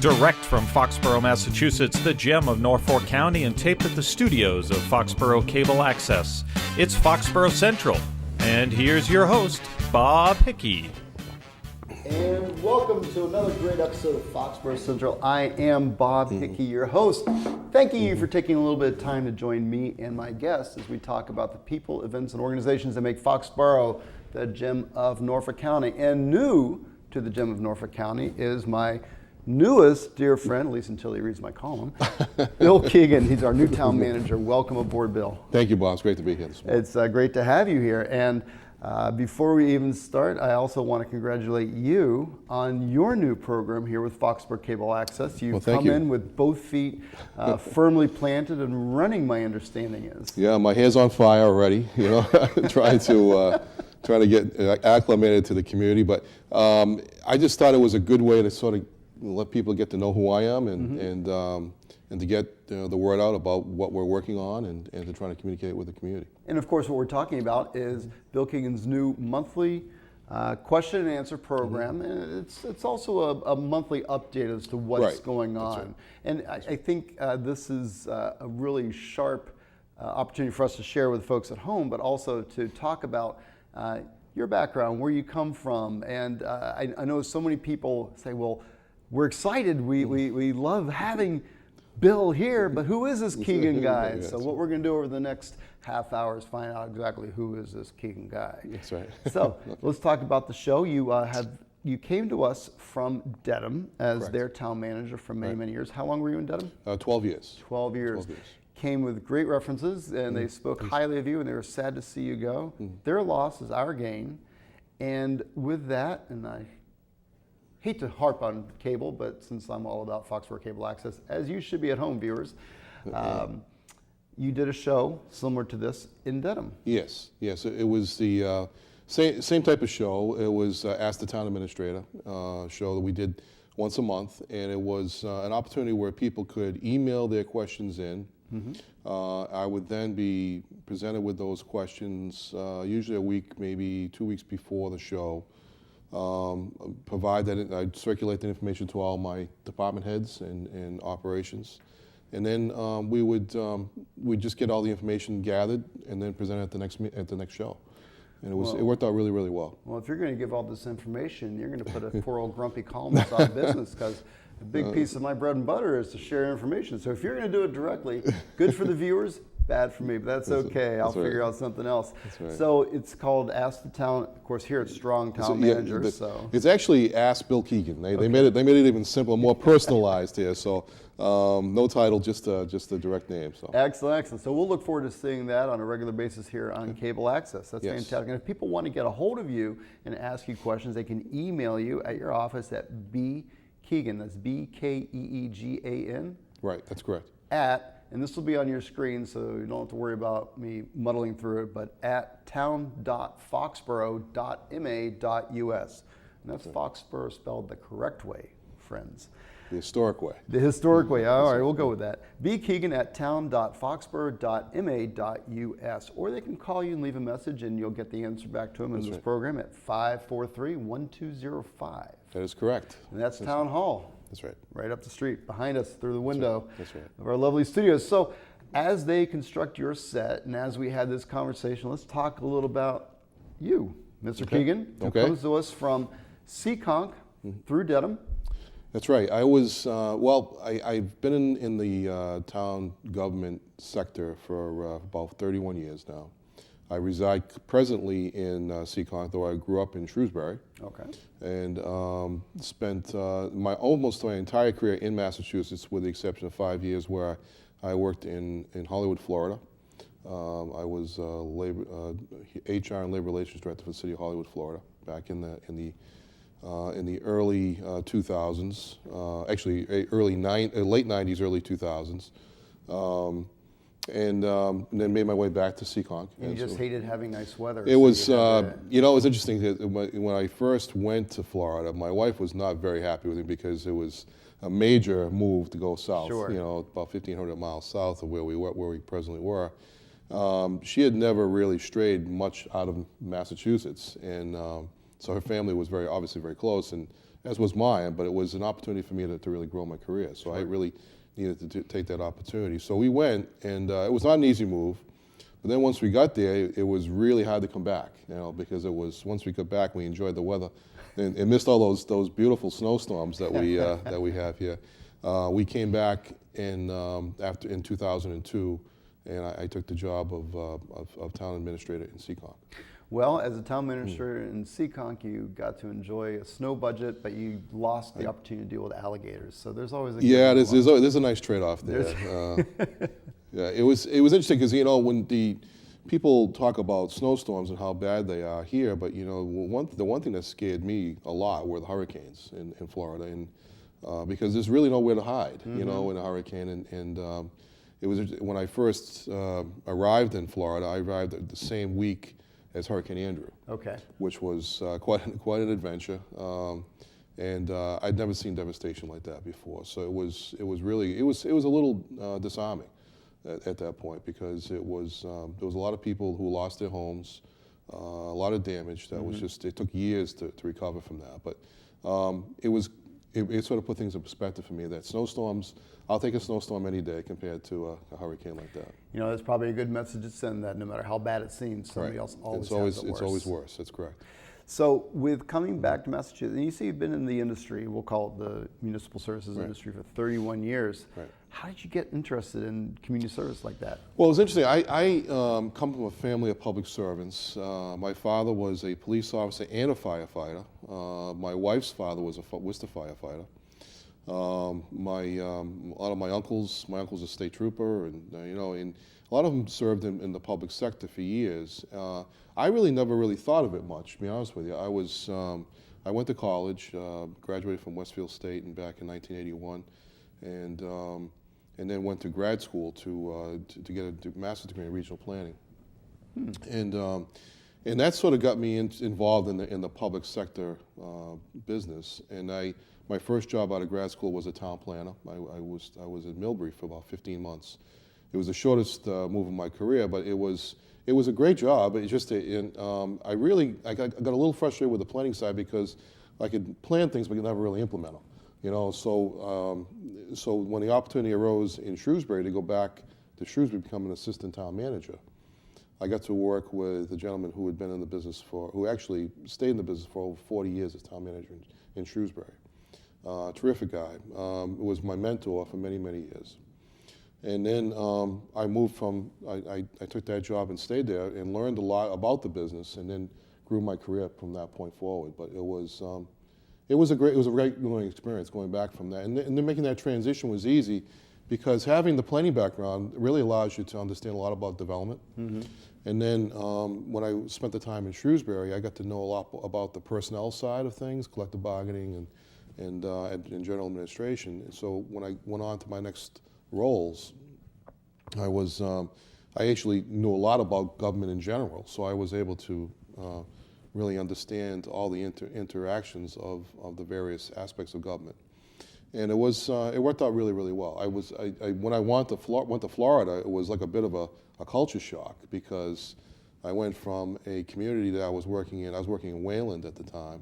Direct from Foxborough, Massachusetts, the gem of Norfolk County, and taped at the studios of Foxborough Cable Access. It's Foxborough Central. And here's your host, Bob Hickey. And welcome to another great episode of Foxborough Central. I am Bob Hickey, your host. Thanking you for taking a little bit of time to join me and my guests as we talk about the people, events, and organizations that make Foxborough the gem of Norfolk County. And new to the gem of Norfolk County is my newest dear friend, at least until he reads my column, Bill Keegan. He's our new town manager. Welcome aboard, Bill. Thank you, Bob. It's great to be here this morning. It's great to have you here. And before we even start, I also want to congratulate you on your new program here with Foxborough Cable Access. You've come in with both feet firmly planted and running, my understanding is. Yeah, my hair's on fire already, trying to get acclimated to the community. But I just thought it was a good way to sort of let people get to know who I am and to get the word out about what we're working on and to try to communicate with the community. And of course, what we're talking about is Bill Keegan's new monthly question and answer program. And it's also a monthly update as to what's going on. Right. And I think this is a really sharp opportunity for us to share with folks at home, but also to talk about your background, where you come from. And I know so many people say, well, we're excited, we love having Bill here, but who is this Keegan guy? So what we're going to do over the next half hour is find out exactly who is this Keegan guy. That's right. So let's talk about the show. You came to us from Dedham as their town manager for many years. How long were you in Dedham? 12 years. 12 years. Came with great references, and they spoke highly of you, and they were sad to see you go. Their loss is our gain. And with that, and I hate to harp on cable, but since I'm all about Foxborough Cable Access, as you should be at home, viewers, you did a show similar to this in Dedham. Yes. It was the same type of show. It was Ask the Town Administrator show that we did once a month, and it was an opportunity where people could email their questions in. I would then be presented with those questions usually a week, maybe 2 weeks before the show. Provide that, I'd circulate that information to all my department heads and operations. And then we'd just get all the information gathered and then present it at the next show. And it worked out really, really well. Well, if you're going to give all this information, you're going to put a poor old grumpy columnist out of business, because a big piece of my bread and butter is to share information. So if you're going to do it directly, good for the viewers, bad for me, but that's okay. I'll figure out something else. So it's called Ask the Town. Of course, here it's Strong Town Manager. It's actually Ask Bill Keegan. They made it even simpler, more personalized here. So no title, just a direct name. So excellent. So we'll look forward to seeing that on a regular basis here on Cable Access. That's fantastic. And if people want to get a hold of you and ask you questions, they can email you at your office at bkeegan. That's BKEEGAN. Right. That's correct. And this will be on your screen, so you don't have to worry about me muddling through it, but at town.foxborough.ma.us. And that's Foxborough spelled the correct way, friends. The historic way. The historic way. All right, we'll go with that. B. Keegan at town.foxborough.ma.us. Or they can call you and leave a message, and you'll get the answer back to them in this program at 543-1205. That is correct. And that's Town Hall. That's right. Right up the street, behind us, through the window That's right. of our lovely studios. So as they construct your set, and as we had this conversation, let's talk a little about you, Mr. Keegan, who comes to us from Seekonk through Dedham. That's right. I was, I've been in the town government sector for about 31 years now. I reside presently in Seekonk, though I grew up in Shrewsbury. And spent almost my entire career in Massachusetts, with the exception of 5 years where I worked in Hollywood, Florida. I was HR and Labor Relations Director for the City of Hollywood, Florida, back in the early 2000s. Actually, late 90s, early 2000s. And then made my way back to Seekonk. And you just hated having nice weather. It was, it was interesting. When I first went to Florida, my wife was not very happy with me because it was a major move to go south. About 1,500 miles south of where we presently were. She had never really strayed much out of Massachusetts, and so her family was obviously very close. And as was mine, but it was an opportunity for me to really grow my career. So I really needed to take that opportunity. So we went, and it was not an easy move. But then once we got there, it was really hard to come back, because it was, once we got back, we enjoyed the weather and missed all those beautiful snowstorms that we that we have here. We came back in 2002, and I took the job of town administrator in Seekonk. Well, as a town administrator in Seekonk, you got to enjoy a snow budget, but you lost the opportunity to deal with alligators. So there's always a there's a nice trade-off there. Yeah, it was interesting because when the people talk about snowstorms and how bad they are here, but the one thing that scared me a lot were the hurricanes in Florida, and because there's really nowhere to hide, in a hurricane, and it was when I first arrived in Florida. I arrived the same week as Hurricane Andrew, which was quite an adventure, and I'd never seen devastation like that before. So it was a little disarming at that point, because there was a lot of people who lost their homes, a lot of damage that was it took years to recover from that. But it sort of put things in perspective for me that snowstorms, I'll take a snowstorm any day compared to a hurricane like that. That's probably a good message to send, that no matter how bad it seems, somebody else always has it worse. It's always worse, that's correct. So with coming back to Massachusetts, and you say you've been in the industry, we'll call it the municipal services industry, for 31 years. Right. How did you get interested in community service like that? Well, it was interesting. I come from a family of public servants. My father was a police officer and a firefighter. My wife's father was a firefighter. A lot of my uncles a state trooper, and and a lot of them served in the public sector for years. I never really thought of it much, to be honest with you. I went to college, graduated from Westfield State back in 1981, and then went to grad school to get a master's degree in regional planning. And that sort of got me involved in the public sector business. And my first job out of grad school was a town planner. I was at Millbury for about 15 months. It was the shortest move of my career, but it was a great job. It just I got a little frustrated with the planning side, because I could plan things but could never really implement them. So when the opportunity arose in Shrewsbury to go back to Shrewsbury, become an assistant town manager, I got to work with a gentleman who had been in the business who actually stayed in the business for over 40 years as town manager in Shrewsbury. Terrific guy. Was my mentor for many, many years. And then I moved I took that job and stayed there and learned a lot about the business, and then grew my career from that point forward. But it was a great learning experience going back from that. And then making that transition was easy, because having the planning background really allows you to understand a lot about development. And then when I spent the time in Shrewsbury, I got to know a lot about the personnel side of things, collective bargaining and general administration. And so when I went on to my next roles, I actually knew a lot about government in general. So I was able to really understand all the interactions of the various aspects of government. And it worked out really, really well. When I went to Florida, it was like a bit of a culture shock, because I went from a community that I was working in Wayland at the time,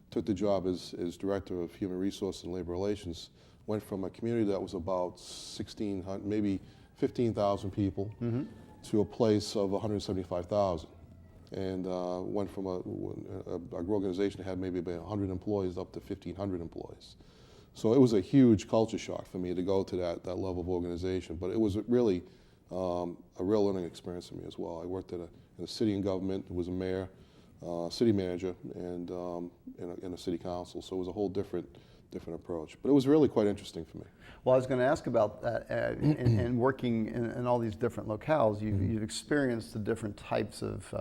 took the job as Director of Human Resources and Labor Relations, went from a community that was about 1,600, maybe 15,000 people, to a place of 175,000. And went from an organization that had maybe about 100 employees up to 1,500 employees. So it was a huge culture shock for me to go to that level of organization, but it was really a real learning experience for me as well. I worked in a city in government, was a mayor, city manager, and in a city council, so it was a whole different approach. But it was really quite interesting for me. Well, I was going to ask about that, and working in all these different locales, you've experienced the different types of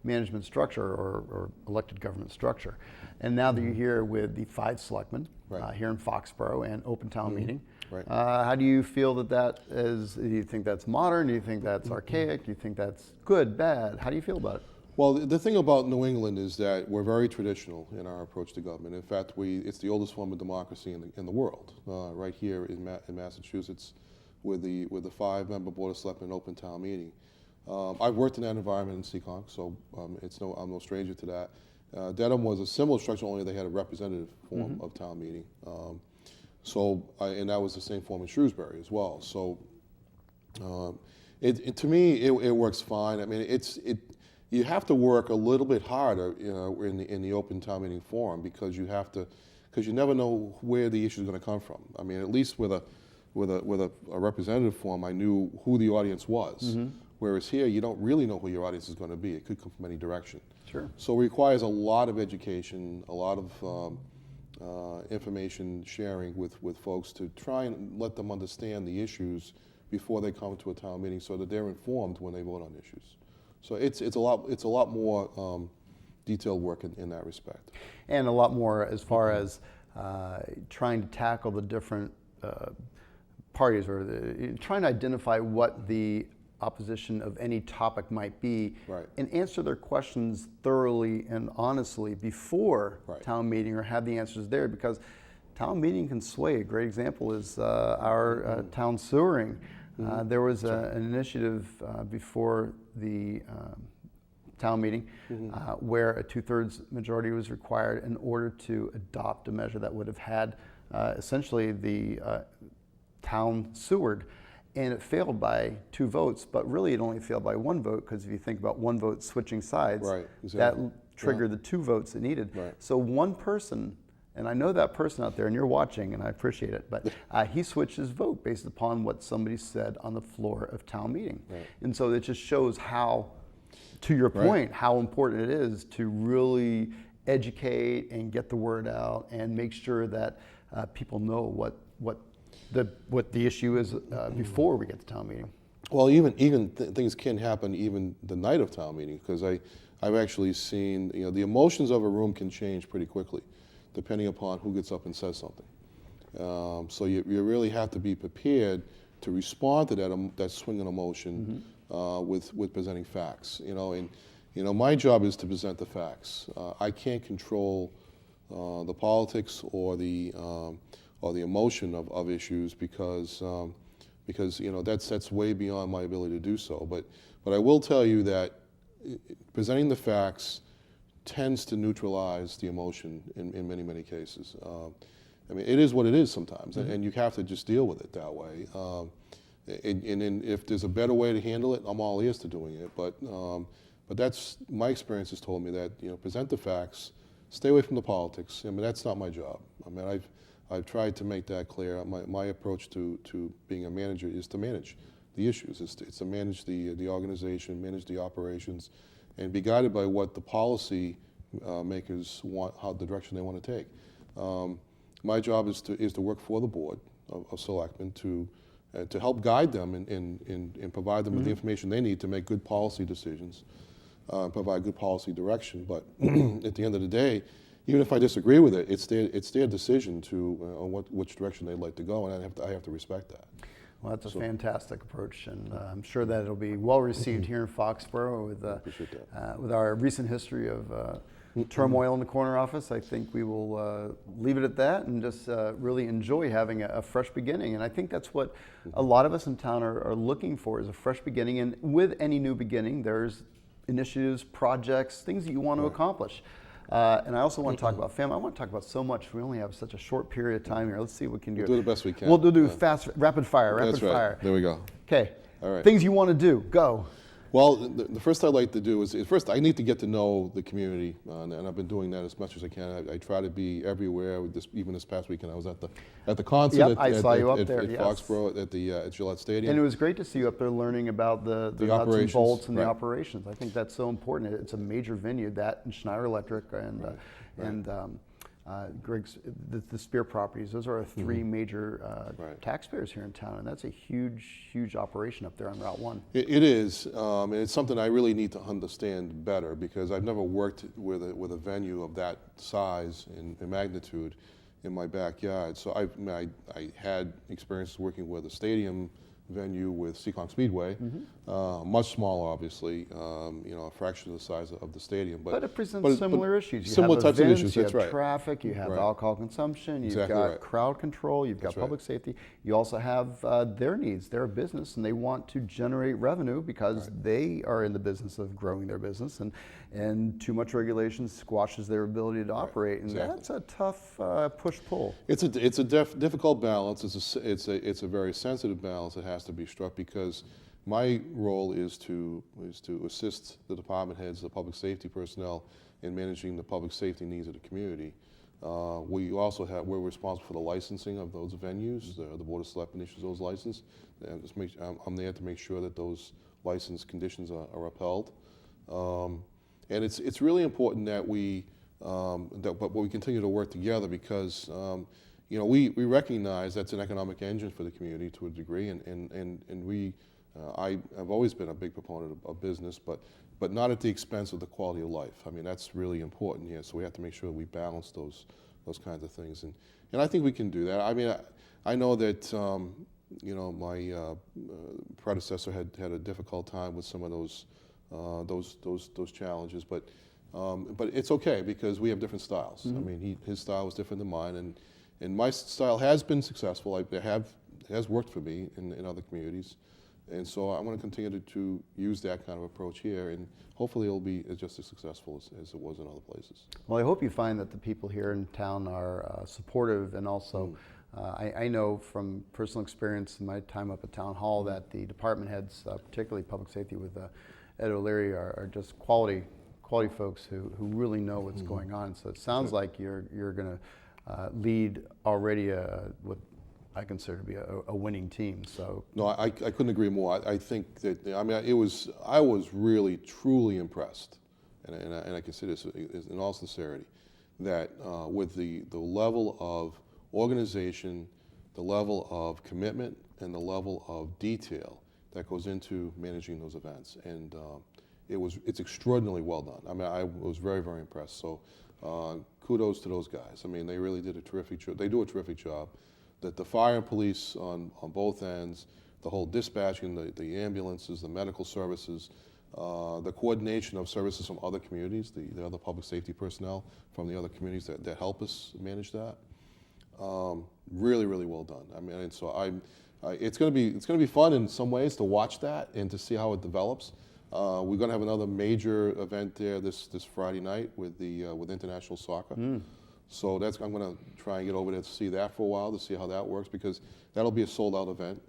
management structure or elected government structure. And now that you're here with the 5 selectmen, here in Foxborough, and open town meeting, how do you feel that is? Do you think that's modern? Do you think that's archaic? Do you think that's good, bad? How do you feel about it? Well, the thing about New England is that we're very traditional in our approach to government. In fact, it's the oldest form of democracy in the world, right here in Massachusetts, with the 5-member Board of Selectmen open town meeting. I've worked in that environment in Seekonk, so I'm no stranger to that. Dedham was a similar structure, only they had a representative form of town meeting. And that was the same form in Shrewsbury as well. So to me, it works fine. I mean, you have to work a little bit harder, in the open town meeting forum because you never know where the issue is going to come from. I mean, at least with a representative forum, I knew who the audience was. Whereas here, you don't really know who your audience is going to be. It could come from any direction. Sure. So it requires a lot of education, a lot of information sharing with folks to try and let them understand the issues before they come to a town meeting, so that they're informed when they vote on issues. So it's a lot more detailed work in that respect. And a lot more as far as trying to tackle the different parties, or trying to identify what the opposition of any topic might be, right, and answer their questions thoroughly and honestly before right, town meeting, or have the answers there, because town meeting can sway. A great example is our town sewering. There was an initiative before the town meeting where a 2/3 majority was required in order to adopt a measure that would have had essentially the town sewered. And it failed by 2 votes, but really it only failed by 1 vote, because if you think about 1 vote switching sides, right, exactly, that triggered the 2 votes it needed. Right. So one person, and I know that person out there, and you're watching, and I appreciate it, but he switched his vote based upon what somebody said on the floor of town meeting. Right. And so it just shows how, to your point, how important it is to really educate and get the word out and make sure that people know what the issue is before we get to town meeting. Well, even things can happen even the night of town meeting, because I've actually seen, the emotions of a room can change pretty quickly, depending upon who gets up and says something. So you really have to be prepared to respond to that swing in emotion with presenting facts. My job is to present the facts. I can't control the politics or the emotion of issues, because that's way beyond my ability to do so. But I will tell you that presenting the facts tends to neutralize the emotion in many cases. I mean, it is what it is sometimes, and you have to just deal with it that way. And if there's a better way to handle it, I'm all ears to doing it. But that's, my experience has told me that present the facts, stay away from the politics. I mean, that's not my job. I mean, I've tried to make that clear. My approach to being a manager is to manage the issues. It's to manage the organization, manage the operations, and be guided by what the policy makers want, how the direction they want to take. My job is to work for the board of selectmen to help guide them and provide them with the information they need to make good policy decisions, provide good policy direction. But at the end of the day, even if I disagree with it, it's their decision on which direction they'd like to go, and I have to respect that. Well, that's a fantastic approach, and I'm sure that it'll be well received here in Foxborough with our recent history of turmoil in the corner office. I think we will leave it at that and just really enjoy having a fresh beginning. And I think that's what a lot of us in town are looking for, is a fresh beginning. And with any new beginning, there's initiatives, projects, things that you want to accomplish. And I also want to talk about family. I want to talk about so much. We only have such a short period of time here. Let's see what we can do. We'll do the best we can. We'll do fast, rapid fire. That's right. Fire. There we go. Okay. All right. Things you want to do. Go. Well, the first I'd like to do is first I need to get to know the community, and I've been doing that as much as I can. I try to be everywhere. Even this past weekend, I was at the concert Yep, at Foxborough at Gillette Stadium. And it was great to see you up there learning about the nuts and bolts and the operations. I think that's so important. It's a major venue, that and Schneider Electric and Greg's, the Spear properties. Those are our 3 major taxpayers here in town, and that's a huge operation up there on Route 1. It is, and it's something I really need to understand better, because I've never worked with a venue of that size and magnitude in my backyard. So I had experiences working with a stadium venue with Seekonk Speedway, much smaller, obviously, a fraction of the size of the stadium. But it presents similar issues. You similar have types events, of issues. you That's have right. traffic, you have alcohol consumption, you've got crowd control, you've got public safety. You also have their needs. They're a business, and they want to generate revenue because they are in the business of growing their business, and too much regulation squashes their ability to operate, and that's a tough push-pull. It's a difficult balance. It's a very sensitive balance that has to be struck, because my role is to assist the department heads, the public safety personnel, in managing the public safety needs of the community. We're responsible for the licensing of those venues. The Board of Selectmen issues those licenses. I'm there to make sure that those license conditions are upheld. And it's really important that we continue to work together, because we recognize that's an economic engine for the community to a degree, and I've always been a big proponent of business, but not at the expense of the quality of life. I mean, that's really important here. So we have to make sure that we balance those kinds of things, and I think we can do that. I mean, I know that my predecessor had a difficult time with some of those challenges, but it's okay, because we have different styles. I mean, his style was different than mine, and my style has been successful. It has worked for me in other communities, and so I'm going to continue to use that kind of approach here, and hopefully it'll be just as successful as it was in other places. Well, I hope you find that the people here in town are supportive, and also I know from personal experience in my time up at Town Hall that the department heads, particularly public safety with Ed O'Leary, are just quality folks who really know what's going on. So it sounds like you're going to lead already what I consider to be a winning team. So no, I couldn't agree more. I think that I was really truly impressed, and I consider this in all sincerity, that with the level of organization, the level of commitment, and the level of detail that goes into managing those events, and it's extraordinarily well done. I mean, I was very, very impressed. So kudos to those guys. I mean, they really did a terrific job. They do a terrific job. That the fire and police on both ends, the whole dispatching, the ambulances, the medical services, the coordination of services from other communities, the other public safety personnel from the other communities that help us manage that. Really, really well done. I mean, and so it's going to be fun in some ways to watch that and to see how it develops. We're going to have another major event there this Friday night with international soccer. So I'm going to try and get over there to see that for a while, to see how that works, because that'll be a sold-out event.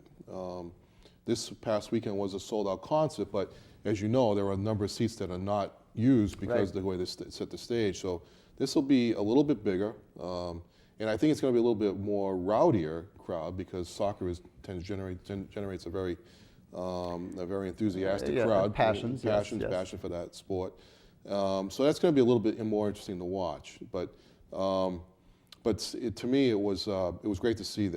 This past weekend was a sold-out concert, but as you know, there are a number of seats that are not used because of the way they set the stage. So this will be a little bit bigger, and I think it's going to be a little bit more rowdier crowd, because soccer generates a very enthusiastic crowd, passion for that sport. So that's going to be a little bit more interesting to watch, but to me, it was great to see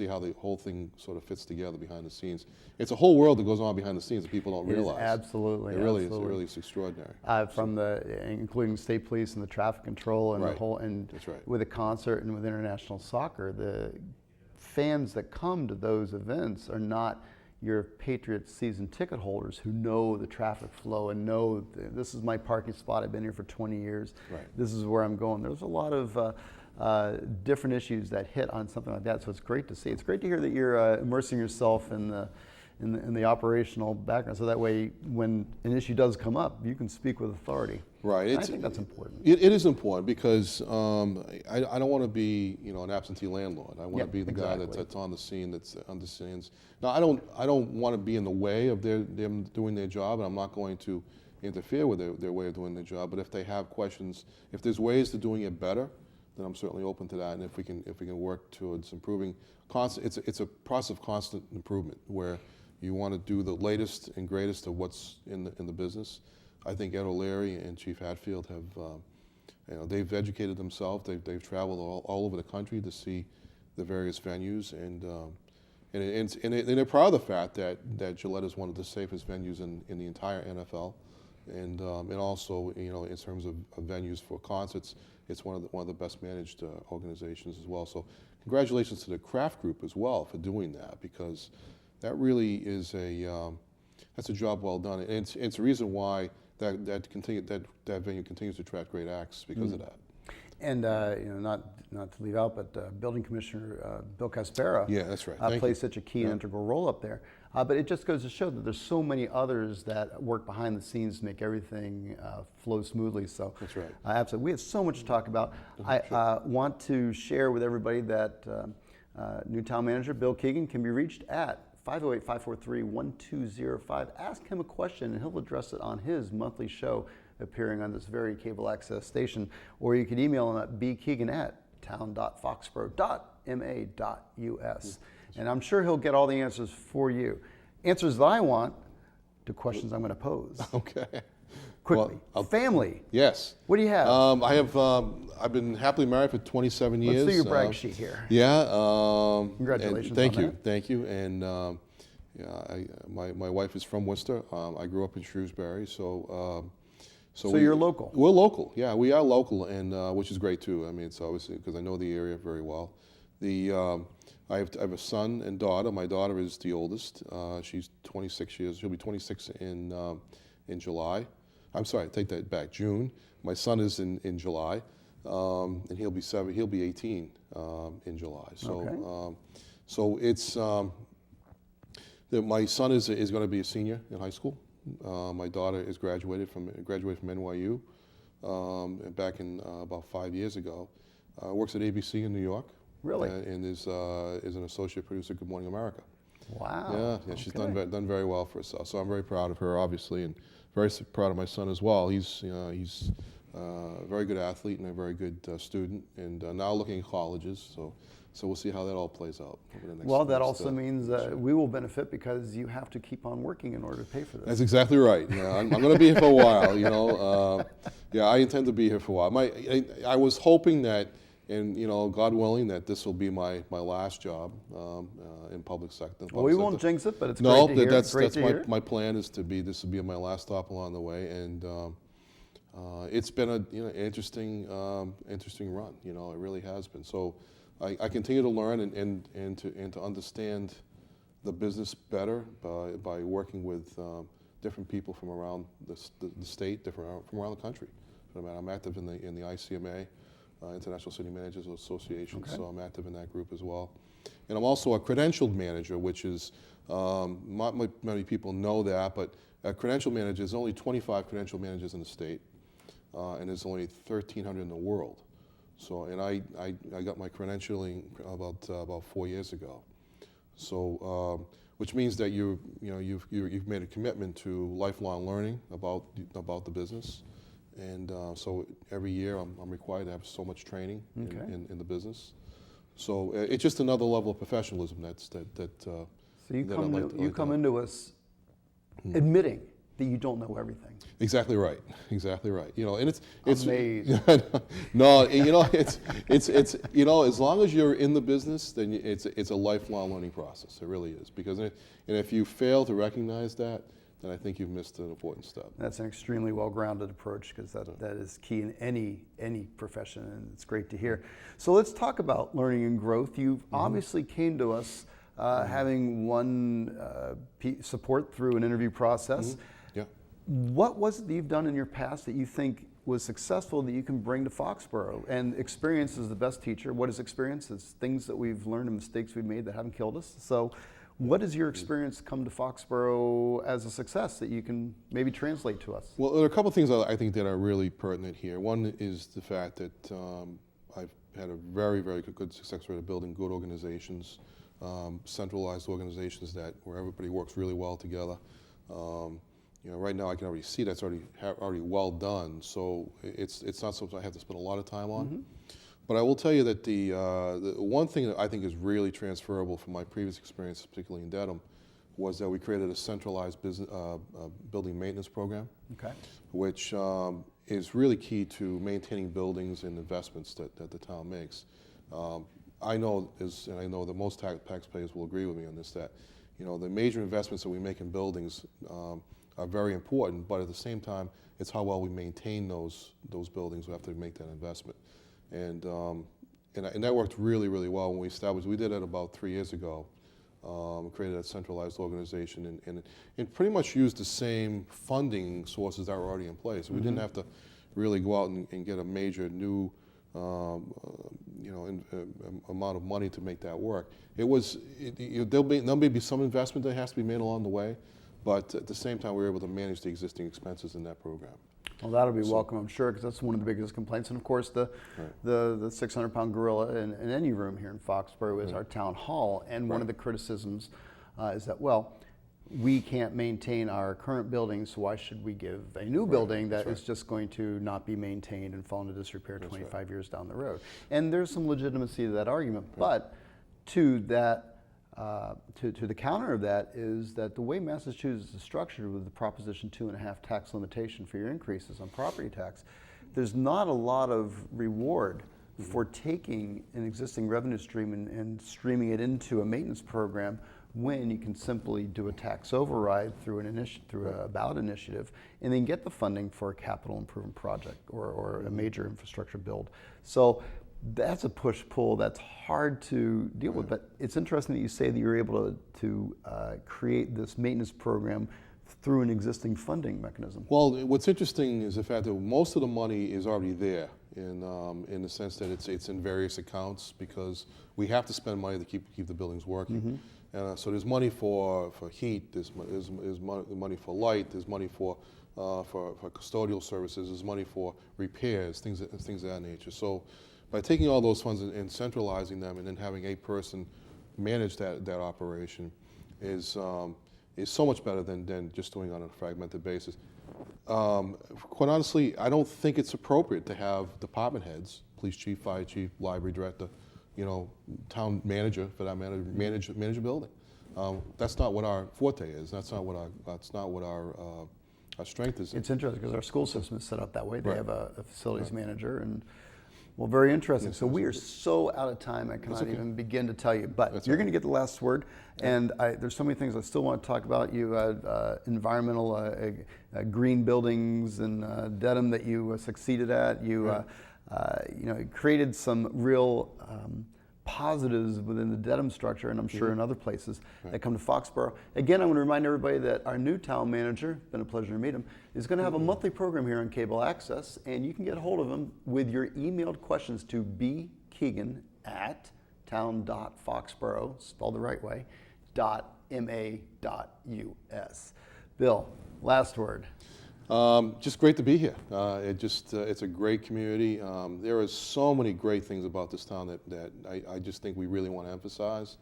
how the whole thing sort of fits together behind the scenes. It's a whole world that goes on behind the scenes that people don't realize. Absolutely, it really is extraordinary. From including state police and the traffic control and the whole, and with a concert and with international soccer, the fans that come to those events are not your Patriots season ticket holders who know the traffic flow and know this is my parking spot. I've been here for 20 years. This is where I'm going. There's a lot of different issues that hit on something like that. So it's great to see. It's great to hear that you're immersing yourself in the operational background. So that way, when an issue does come up, you can speak with authority. Right. I think that's important. It is important, because I don't want to be an absentee landlord. I want to be the guy that's on the scene, that's understands. Now, I don't want to be in the way of them doing their job, and I'm not going to interfere with their way of doing their job. But if they have questions, if there's ways to doing it better, then I'm certainly open to that. And if we can work towards improving, it's a process of constant improvement, where you want to do the latest and greatest of what's in the business. I think Ed O'Leary and Chief Hatfield have, they've educated themselves. They've traveled all over the country to see the various venues, and they're proud of the fact that Gillette is one of the safest venues in the entire NFL, and also in terms of venues for concerts, it's one of the best managed organizations as well. So congratulations to the Kraft Group as well for doing that, because that really is that's a job well done. And it's the reason why that venue continues to attract great acts because of that. And not to leave out, but Building Commissioner Bill Caspera, Yeah, that's right. plays such a key and integral role up there. But it just goes to show that there's so many others that work behind the scenes to make everything flow smoothly. So that's right. Absolutely, we have so much to talk about. I want to share with everybody that new town manager Bill Keegan can be reached at 508-543-1205. Ask him a question and he'll address it on his monthly show appearing on this very cable access station. Or you can email him at bkeegan@town.foxborough.ma.us. And I'm sure he'll get all the answers for you. Answers that I want to questions I'm going to pose. Okay. Quickly. Well, family. Yes. What do you have? I've been happily married for 27 years. Let's see your brag sheet here. Yeah. Congratulations. Thank on you. that. Thank you. And my wife is from Worcester. I grew up in Shrewsbury, so you're local. We're local. Yeah, we are local, and which is great too. I mean, it's obviously because I know the area very well. I have a son and daughter. My daughter is the oldest. She's 26 years. She'll be 26 in July. I'm sorry, I take that back. June. My son is in July, and he'll be 18 in July. So, Okay. So it's my son is going to be a senior in high school. My daughter is graduated from NYU back in about 5 years ago. Works at ABC in New York. Really? And is an associate producer at Good Morning America. Wow. Yeah, she's done very well for herself. So I'm very proud of her, obviously, and very proud of my son as well. He's a very good athlete and a very good student, and now looking at colleges. So we'll see how that all plays out over the next. Well, that also means we will benefit because you have to keep on working in order to pay for this. That's exactly right. Yeah, I'm going to be here for a while. Yeah, I intend to be here for a while. I was hoping that, and God willing, that this will be my last job in public sector. Well, we won't jinx it, but it's no, great to hear. that's my plan is this will be my last stop along the way, and it's been an interesting run. It really has been. So I continue to learn and to understand the business better by working with different people from around the state, from around the country. I'm active in the ICMA. International City Managers Association, Okay. so I'm active in that group as well. And I'm also a credentialed manager, which is, not many people know that, but a credentialed manager, there's only 25 credentialed managers in the state, and there's only 1,300 in the world. So, and I got my credentialing about 4 years ago. So, which means that you've made a commitment to lifelong learning about the business. And so every year I'm required to have so much training in the business. So it's just another level of professionalism So you come into us admitting that you don't know everything. Exactly right. Exactly right. And it's amazing. No, it's as long as you're in the business, then it's a lifelong learning process. It really is, because if you fail to recognize that, then I think you've missed an important step. That's an extremely well-grounded approach, because that is key in any profession, and it's great to hear. So let's talk about learning and growth. You've obviously came to us having won support through an interview process. Yeah. What was it that you've done in your past that you think was successful that you can bring to Foxborough? And experience is the best teacher. What is experience? It's things that we've learned and mistakes we've made that haven't killed us. So what has your experience come to Foxborough as a success that you can maybe translate to us? Well, there are a couple of things I think that are really pertinent here. One is the fact that I've had a very, very good success rate of building good organizations, centralized organizations where everybody works really well together. Right now I can already see that's already well done. So it's not something I have to spend a lot of time on. But I will tell you that the one thing that I think is really transferable from my previous experience, particularly in Dedham, was that we created a centralized building maintenance program, which is really key to maintaining buildings and investments that the town makes. I know that most taxpayers will agree with me on this, that the major investments that we make in buildings are very important, but at the same time, it's how well we maintain those buildings after we make that investment. And that worked really, really well when we established. We did it about 3 years ago. created a centralized organization, and pretty much used the same funding sources that were already in place. We didn't have to really go out and get a major new amount of money to make that work. There'll be some investment that has to be made along the way, but at the same time, we were able to manage the existing expenses in that program. Well, that'll be welcome, I'm sure, because that's one of the biggest complaints. And of course, the 600-pound gorilla in any room here in Foxborough is our town hall. And one of the criticisms is that, well, we can't maintain our current building, so why should we give a new building that is just going to not be maintained and fall into disrepair 25 years down the road? And there's some legitimacy to that argument, but to that, to the counter of that is that the way Massachusetts is structured with the Proposition 2.5 tax limitation for your increases on property tax, there's not a lot of reward for taking an existing revenue stream and streaming it into a maintenance program when you can simply do a tax override through a ballot initiative and then get the funding for a capital improvement project or a major infrastructure build. So that's a push-pull that's hard to deal with, but it's interesting that you say that you're able to create this maintenance program through an existing funding mechanism. Well, what's interesting is the fact that most of the money is already there in the sense that it's in various accounts, because we have to spend money to keep the buildings working. So there's money for heat, there's money for light, there's money for custodial services, there's money for repairs, things of that nature. So by taking all those funds and centralizing them and then having a person manage that operation is so much better than just doing it on a fragmented basis. Quite honestly, I don't think it's appropriate to have department heads, police chief, fire chief, library director, town manager for that matter, manage a building. That's not what our forte is. That's not what our strength is. It's interesting because our school system is set up that way. They have a facilities manager, and well, very interesting. So we are so out of time, I cannot even begin to tell you. But you're going to get the last word. And there's so many things I still want to talk about. You had environmental green buildings in Dedham that you succeeded at. You created some real positives within the Dedham structure, and I'm sure in other places that come to Foxborough. Again, I want to remind everybody that our new town manager, been a pleasure to meet him, is going to have a monthly program here on Cable Access, and you can get a hold of him with your emailed questions to bkeegan@town.foxborough, spelled the right way, .ma.us. Bill, last word. Just great to be here. It's a great community. There are so many great things about this town that I just think we really want to emphasize.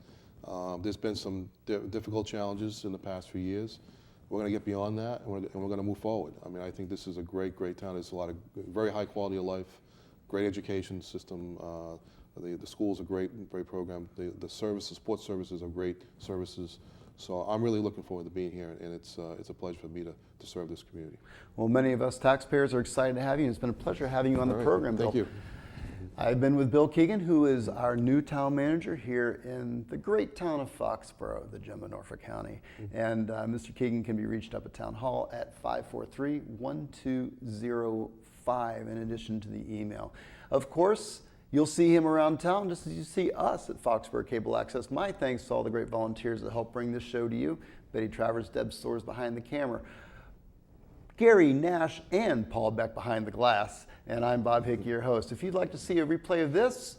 There's been some difficult challenges in the past few years. We're going to get beyond that, and we're going to move forward. I mean, I think this is a great town. There's a lot of very high quality of life, great education system. The school's a great program. The support services are great services. So I'm really looking forward to being here, and it's a pleasure for me to serve this community. Well, many of us taxpayers are excited to have you. It's been a pleasure having you on the program, Bill. Thank you. I've been with Bill Keegan, who is our new town manager here in the great town of Foxborough, the gem of Norfolk County. And Mr. Keegan can be reached up at Town Hall at 543-1205, in addition to the email. Of course, you'll see him around town just as you see us at Foxborough Cable Access. My thanks to all the great volunteers that help bring this show to you. Betty Travers, Deb Stores behind the camera, Gary Nash, and Paul Beck behind the glass. And I'm Bob Hickey, your host. If you'd like to see a replay of this,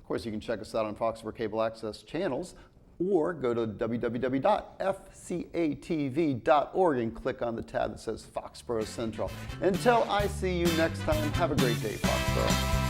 of course, you can check us out on Foxborough Cable Access channels, or go to www.fcatv.org and click on the tab that says Foxborough Central. Until I see you next time, have a great day, Foxborough.